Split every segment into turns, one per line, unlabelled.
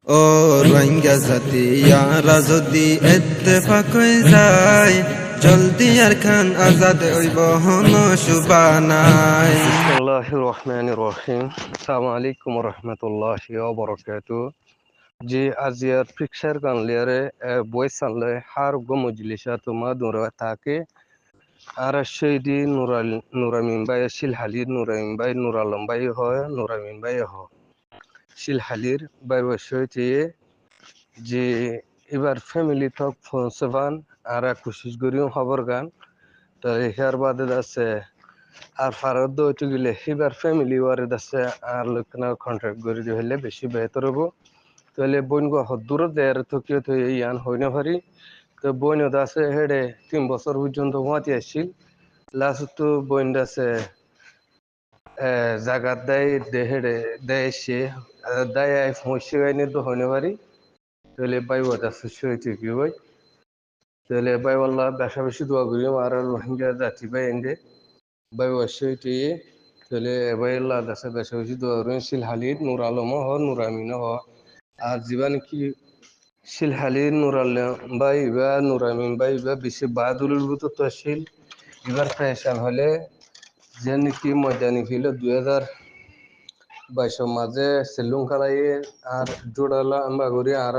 ও রোহিঙ্গা জাতি ইয়ারা যদি ইত্তেফাক হয়ে যায়, জলদি আর খান আজাদ হইব হন সুবানায়।
বিসমিল্লাহির রহমানির রহিম। আসসালামু আলাইকুম রহমতুল্লাহি ওয়া বারাকাতুহু। জি আজিয়ার পিকচার গানলিয়ারে বয়সালে হার গো মজলিসা তোমা দুরা তাকে আর সেইদি নুরামিন বাই শিলহালির নুরামিন বাই নুরালম বাই হয় নুরামিন বাই হ শিলহালির বাই বসইতে যে এবার ফ্যামিলি থক ফোনসেবান আর কোশিশ করিও খবর গান তো এর বাদে আছে আর ফারত দইতে গেলে এবার ফ্যামিলি ওয়ারে আছে আর লোকনা কন্ট্রাক্ট করে দিয়ে হলে বেশি বেহতর হবো। তাহলে বইন গো দূর দেয়ার থকিয়ে তো ইয়ান হই না পারি। তো বইন আছে হেডে 3 বছর পর্যন্ত মাতি আসছিল। লাস্ট তো বইন আছে জাগাত দেয় দেহেডে দেয় সে দেয় ফসে গাইনি তো হই না পারি। তাহলে বাই ওয়াদ আছে সইতে কি ভাই, তাহলে বাই ওয়াল্লাহ বেশা বেশি দোয়া করি আর রোহিঙ্গা জাতি বাই এন্ডে বাই ওয়াসইতে তাহলে বাই আল্লাহ দাসে বেশা বেশি দোয়া করি শিলহালির নূর আলম হ নূর আমিন হ আর জীবন কি শিলহালির নুর আলম বাই বা নূর আমিন বাই বা বেশি বাহাদুরের ভিতর তো শিল এবার ফ্যাশন হলে যে নাকি ময়দানি ফিল 2022 মাঝে সেলুন খালাই আর জোড়ালা বাগরি আর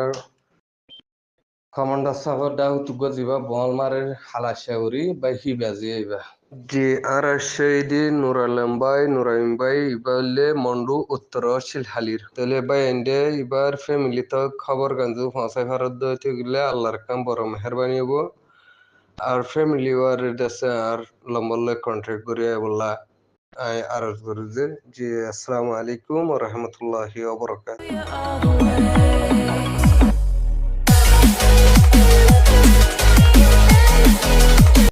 কমান্ডার সাগর দাও তুগো জিবা বল মারের হালাশাউরি বাই হি বাজি আইবা জি আর সেইদি নুর আলম বাই নুরাইম বাই ইবালে মন্ডু উত্তর শিলহালির তাহলে বাই এন্ডে এবার ফ্যামিলি তো খবর গাঞ্জু ফাঁসাই ভারত দইতে গেলে আল্লাহর কাম বড় মেহরবানি হবো আর ফ্যামিলি ওয়ার দেশে আর লম্বলে কন্ট্রাক্ট করে বললা আই আরজ করি যে জি আসসালামু আলাইকুম ওয়া রাহমাতুল্লাহি ওয়া বারাকাতুহু।